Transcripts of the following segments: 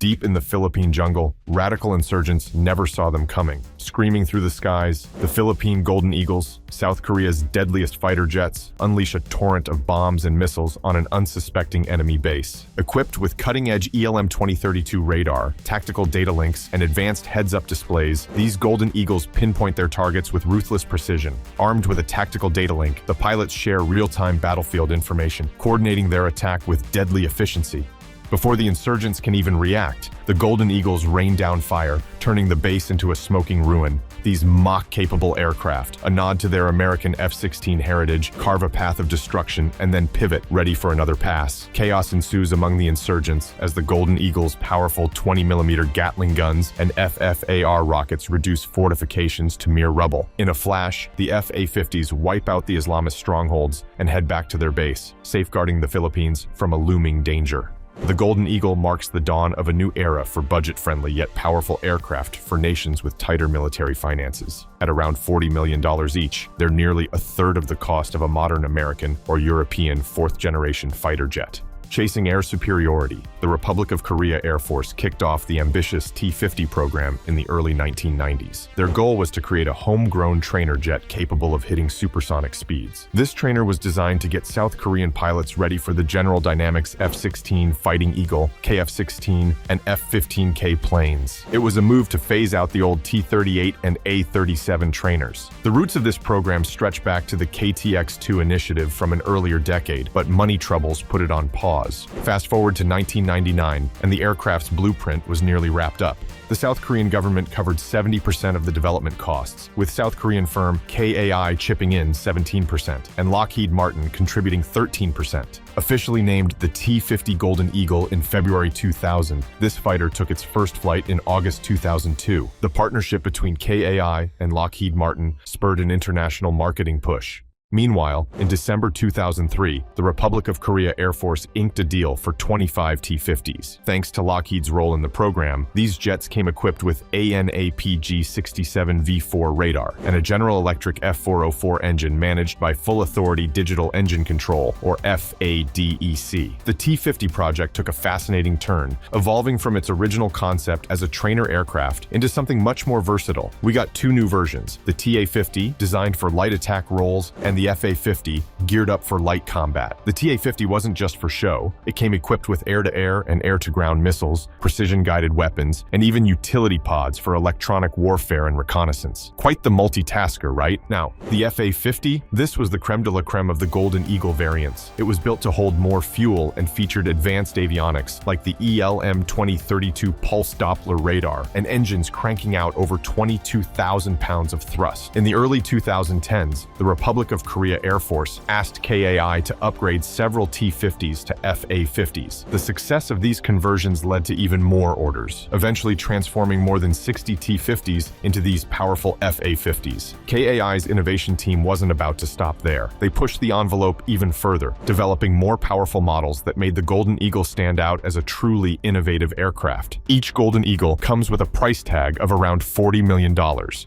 Deep in the Philippine jungle, radical insurgents never saw them coming. Screaming through the skies, the Philippine Golden Eagles, South Korea's deadliest fighter jets, unleash a torrent of bombs and missiles on an unsuspecting enemy base. Equipped with cutting-edge ELM-2032 radar, tactical datalinks, and advanced heads-up displays, these Golden Eagles pinpoint their targets with ruthless precision. Armed with a tactical datalink, the pilots share real-time battlefield information, coordinating their attack with deadly efficiency. Before the insurgents can even react, the Golden Eagles rain down fire, turning the base into a smoking ruin. These Mach-capable aircraft, a nod to their American F-16 heritage, carve a path of destruction and then pivot, ready for another pass. Chaos ensues among the insurgents as the Golden Eagles' powerful 20mm Gatling guns and FFAR rockets reduce fortifications to mere rubble. In a flash, the FA-50s wipe out the Islamist strongholds and head back to their base, safeguarding the Philippines from a looming danger. The Golden Eagle marks the dawn of a new era for budget-friendly yet powerful aircraft for nations with tighter military finances. At around $40 million each, they're nearly a third of the cost of a modern American or European fourth-generation fighter jet. Chasing air superiority, the Republic of Korea Air Force kicked off the ambitious T-50 program in the early 1990s. Their goal was to create a homegrown trainer jet capable of hitting supersonic speeds. This trainer was designed to get South Korean pilots ready for the General Dynamics F-16 Fighting Eagle, KF-16, and F-15K planes. It was a move to phase out the old T-38 and A-37 trainers. The roots of this program stretch back to the KTX-2 initiative from an earlier decade, but money troubles put it on pause. Fast forward to 1999, and the aircraft's blueprint was nearly wrapped up. The South Korean government covered 70% of the development costs, with South Korean firm KAI chipping in 17% and Lockheed Martin contributing 13%. Officially named the T-50 Golden Eagle in February 2000, this fighter took its first flight in August 2002. The partnership between KAI and Lockheed Martin spurred an international marketing push. Meanwhile, in December 2003, the Republic of Korea Air Force inked a deal for 25 T-50s. Thanks to Lockheed's role in the program, these jets came equipped with ANAPG-67V4 radar and a General Electric F-404 engine managed by Full Authority Digital Engine Control, or FADEC. The T-50 project took a fascinating turn, evolving from its original concept as a trainer aircraft into something much more versatile. We got two new versions, the TA-50, designed for light attack roles, and the FA-50, geared up for light combat. The TA-50 wasn't just for show. It came equipped with air-to-air and air-to-ground missiles, precision-guided weapons, and even utility pods for electronic warfare and reconnaissance. Quite the multitasker, right? Now, the FA-50, this was the creme de la creme of the Golden Eagle variants. It was built to hold more fuel and featured advanced avionics like the ELM-2032 pulse Doppler radar and engines cranking out over 22,000 pounds of thrust. In the early 2010s, the Republic of Korea Air Force asked KAI to upgrade several T-50s to FA-50s. The success of these conversions led to even more orders, eventually transforming more than 60 T-50s into these powerful FA-50s. KAI's innovation team wasn't about to stop there. They pushed the envelope even further, developing more powerful models that made the Golden Eagle stand out as a truly innovative aircraft. Each Golden Eagle comes with a price tag of around $40 million,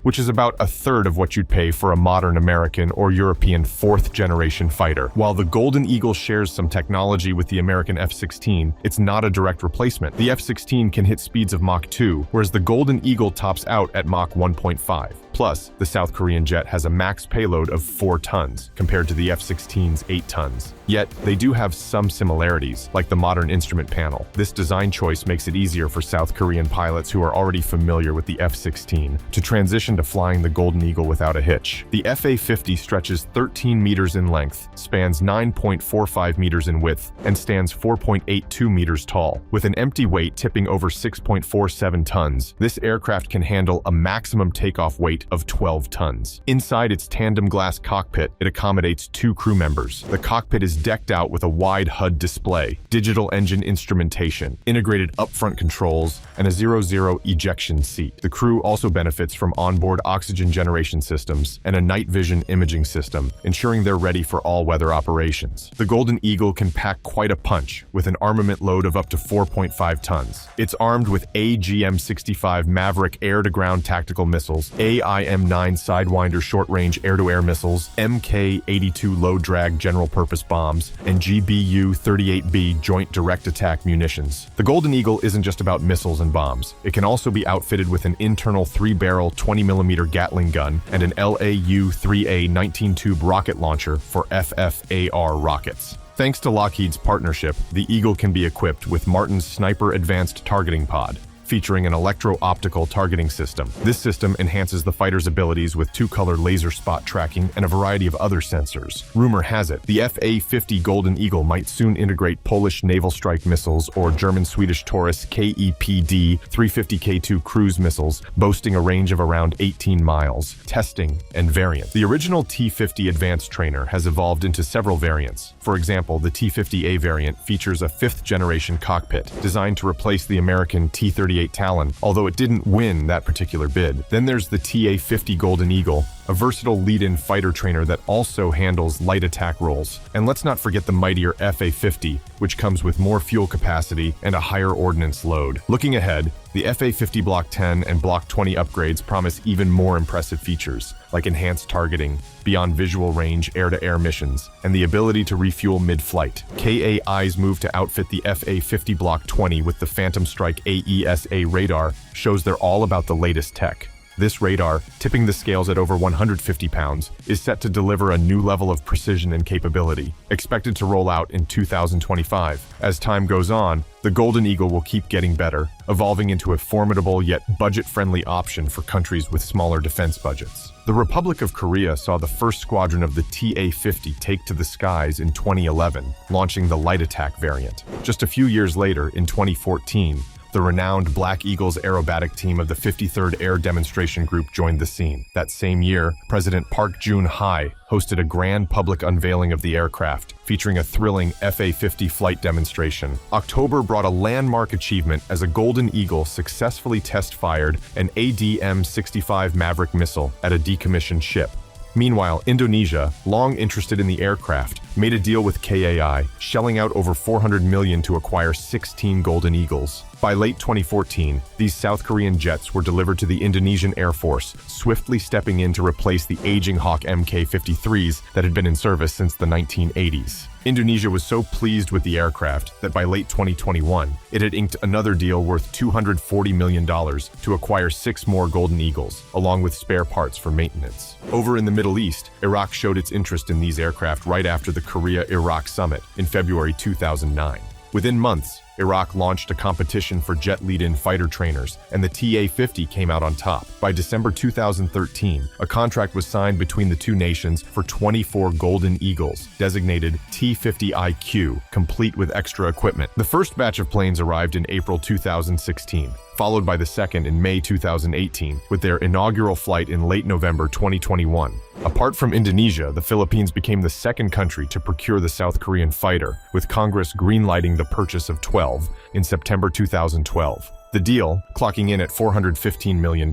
which is about a third of what you'd pay for a modern American or European fourth-generation fighter. While the Golden Eagle shares some technology with the American F-16, it's not a direct replacement. The F-16 can hit speeds of Mach 2, whereas the Golden Eagle tops out at Mach 1.5. Plus, the South Korean jet has a max payload of 4 tons, compared to the F-16's 8 tons. Yet, they do have some similarities, like the modern instrument panel. This design choice makes it easier for South Korean pilots who are already familiar with the F-16 to transition to flying the Golden Eagle without a hitch. The FA-50 stretches 13 meters in length, spans 9.45 meters in width, and stands 4.82 meters tall. With an empty weight tipping over 6.47 tons, this aircraft can handle a maximum takeoff weight of 12 tons. Inside its tandem glass cockpit, it accommodates 2 crew members. The cockpit is decked out with a wide HUD display, digital engine instrumentation, integrated upfront controls, and a 0-0 ejection seat. The crew also benefits from onboard oxygen generation systems and a night vision imaging system, ensuring they're ready for all-weather operations. The Golden Eagle can pack quite a punch, with an armament load of up to 4.5 tons. It's armed with AGM-65 Maverick air-to-ground tactical missiles, AI AIM-9 Sidewinder short-range air-to-air missiles, Mk-82 low-drag general-purpose bombs, and GBU-38B joint direct attack munitions. The Golden Eagle isn't just about missiles and bombs. It can also be outfitted with an internal 3-barrel 20mm Gatling gun and an LAU-3A 19-tube rocket launcher for FFAR rockets. Thanks to Lockheed's partnership, the Eagle can be equipped with Martin's Sniper Advanced Targeting Pod, featuring an electro-optical targeting system. This system enhances the fighter's abilities with two-color laser spot tracking and a variety of other sensors. Rumor has it, the FA-50 Golden Eagle might soon integrate Polish naval strike missiles or German-Swedish Taurus KEPD 350K2 cruise missiles, boasting a range of around 18 miles. Testing and variant. The original T-50 Advanced Trainer has evolved into several variants. For example, the T-50A variant features a 5th-generation cockpit, designed to replace the American T-38 Talon, although it didn't win that particular bid. Then there's the TA-50 Golden Eagle, a versatile lead-in fighter trainer that also handles light attack roles. And let's not forget the mightier FA-50, which comes with more fuel capacity and a higher ordnance load. Looking ahead, the FA-50 Block 10 and Block 20 upgrades promise even more impressive features, like enhanced targeting, beyond visual range air-to-air missions, and the ability to refuel mid-flight. KAI's move to outfit the FA-50 Block 20 with the Phantom Strike AESA radar shows they're all about the latest tech. This radar, tipping the scales at over 150 pounds, is set to deliver a new level of precision and capability, expected to roll out in 2025. As time goes on, the Golden Eagle will keep getting better, evolving into a formidable yet budget-friendly option for countries with smaller defense budgets. The Republic of Korea saw the first squadron of the TA-50 take to the skies in 2011, launching the light attack variant. Just a few years later, in 2014, the renowned Black Eagles aerobatic team of the 53rd Air Demonstration Group joined the scene. That same year, President Park Geun-hye hosted a grand public unveiling of the aircraft, featuring a thrilling FA-50 flight demonstration. October brought a landmark achievement as a Golden Eagle successfully test-fired an ADM-65 Maverick missile at a decommissioned ship. Meanwhile, Indonesia, long interested in the aircraft, made a deal with KAI, shelling out over $400 million to acquire 16 Golden Eagles. By late 2014, these South Korean jets were delivered to the Indonesian Air Force, swiftly stepping in to replace the aging Hawk Mk-53s that had been in service since the 1980s. Indonesia was so pleased with the aircraft that by late 2021, it had inked another deal worth $240 million to acquire 6 more Golden Eagles, along with spare parts for maintenance. Over in the Middle East, Iraq showed its interest in these aircraft right after the Korea-Iraq summit in February 2009. Within months, Iraq launched a competition for jet lead-in fighter trainers, and the TA-50 came out on top. By December 2013, a contract was signed between the two nations for 24 Golden Eagles, designated T-50IQ, complete with extra equipment. The first batch of planes arrived in April 2016, followed by the second in May 2018, with their inaugural flight in late November 2021. Apart from Indonesia, the Philippines became the second country to procure the South Korean fighter, with Congress greenlighting the purchase of 12 in September 2012. The deal, clocking in at $415 million,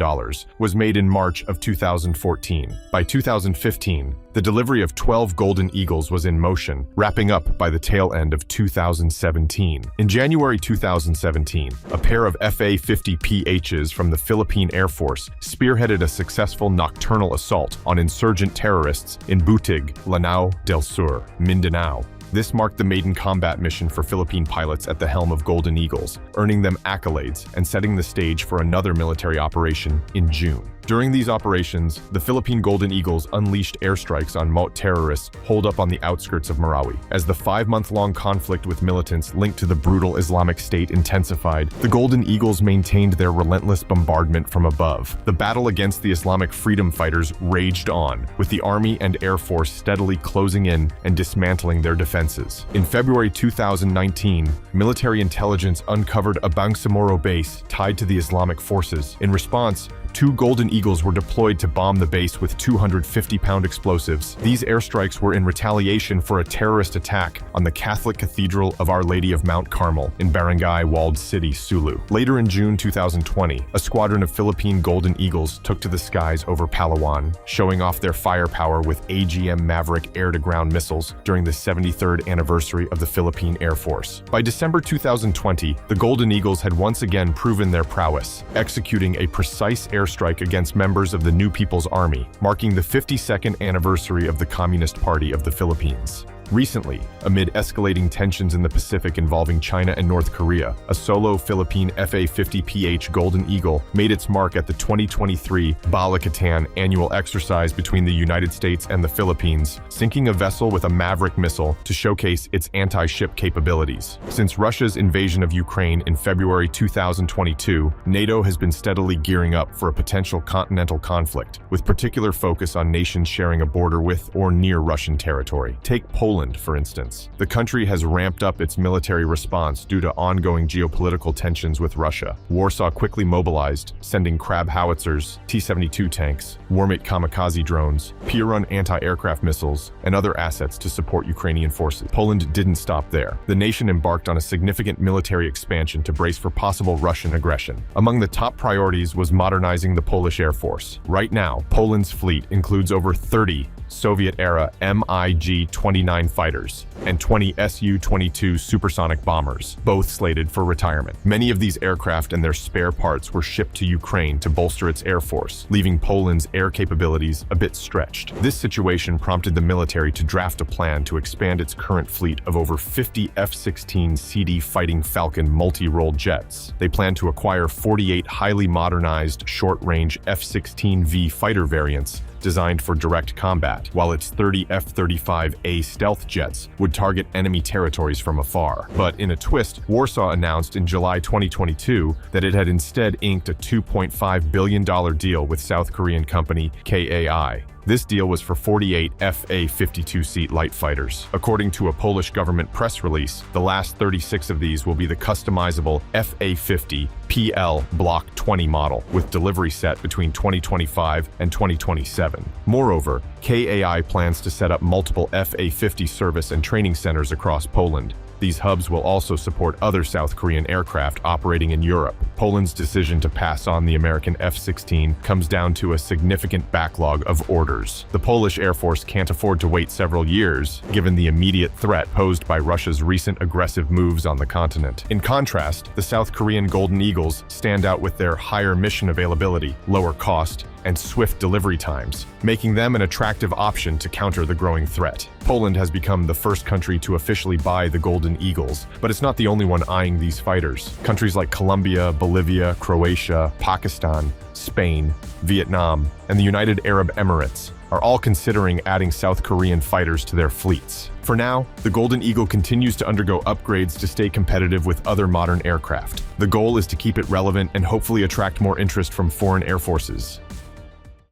was made in March of 2014. By 2015, the delivery of 12 Golden Eagles was in motion, wrapping up by the tail end of 2017. In January 2017, a pair of FA-50 PHs from the Philippine Air Force spearheaded a successful nocturnal assault on insurgent terrorists in Butig, Lanao del Sur, Mindanao. This marked the maiden combat mission for Philippine pilots at the helm of Golden Eagles, earning them accolades and setting the stage for another military operation in June. During these operations, the Philippine Golden Eagles unleashed airstrikes on Maute terrorists holed up on the outskirts of Marawi. As the 5-month-long conflict with militants linked to the brutal Islamic State intensified, the Golden Eagles maintained their relentless bombardment from above. The battle against the Islamic freedom fighters raged on, with the Army and Air Force steadily closing in and dismantling their defenses. In February 2019, military intelligence uncovered a Bangsamoro base tied to the Islamic forces. In response, 2 Golden Eagles were deployed to bomb the base with 250-pound explosives. These airstrikes were in retaliation for a terrorist attack on the Catholic Cathedral of Our Lady of Mount Carmel in Barangay Walled City, Sulu. Later in June 2020, a squadron of Philippine Golden Eagles took to the skies over Palawan, showing off their firepower with AGM Maverick air-to-ground missiles during the 73rd anniversary of the Philippine Air Force. By December 2020, the Golden Eagles had once again proven their prowess, executing a precise airstrike against members of the New People's Army, marking the 52nd anniversary of the Communist Party of the Philippines. Recently, amid escalating tensions in the Pacific involving China and North Korea, a solo Philippine FA-50 Golden Eagle made its mark at the 2023 Bala-Catan annual exercise between the United States and the Philippines, sinking a vessel with a Maverick missile to showcase its anti-ship capabilities. Since Russia's invasion of Ukraine in February 2022, NATO has been steadily gearing up for a potential continental conflict, with particular focus on nations sharing a border with or near Russian territory. Take Poland, for instance. The country has ramped up its military response due to ongoing geopolitical tensions with Russia. Warsaw quickly mobilized, sending Crab howitzers, T-72 tanks, Warmate kamikaze drones, Piorun anti-aircraft missiles, and other assets to support Ukrainian forces. Poland didn't stop there. The nation embarked on a significant military expansion to brace for possible Russian aggression. Among the top priorities was modernizing the Polish Air Force. Right now, Poland's fleet includes over 30 Soviet-era MiG-29 fighters and 20 Su-22 supersonic bombers, both slated for retirement. Many of these aircraft and their spare parts were shipped to Ukraine to bolster its air force, leaving Poland's air capabilities a bit stretched. This situation prompted the military to draft a plan to expand its current fleet of over 50 F-16 CD Fighting Falcon multi-role jets. They plan to acquire 48 highly modernized short-range F-16V fighter variants designed for direct combat, while its 30 F-35A stealth jets would target enemy territories from afar. But in a twist, Warsaw announced in July 2022 that it had instead inked a $2.5 billion deal with South Korean company KAI. This deal was for 48 FA-52 light fighters. According to a Polish government press release, the last 36 of these will be the customizable FA-50 PL Block 20 model, with delivery set between 2025 and 2027. Moreover, KAI plans to set up multiple FA-50 service and training centers across Poland. These hubs will also support other South Korean aircraft operating in Europe. Poland's decision to pass on the American F-16 comes down to a significant backlog of orders. The Polish Air Force can't afford to wait several years, given the immediate threat posed by Russia's recent aggressive moves on the continent. In contrast, the South Korean Golden Eagles stand out with their higher mission availability, lower cost, and swift delivery times, making them an attractive option to counter the growing threat. Poland has become the first country to officially buy the Golden Eagles, but it's not the only one eyeing these fighters. Countries like Colombia, Bolivia, Croatia, Pakistan, Spain, Vietnam, and the United Arab Emirates are all considering adding South Korean fighters to their fleets. For now, the Golden Eagle continues to undergo upgrades to stay competitive with other modern aircraft. The goal is to keep it relevant and hopefully attract more interest from foreign air forces.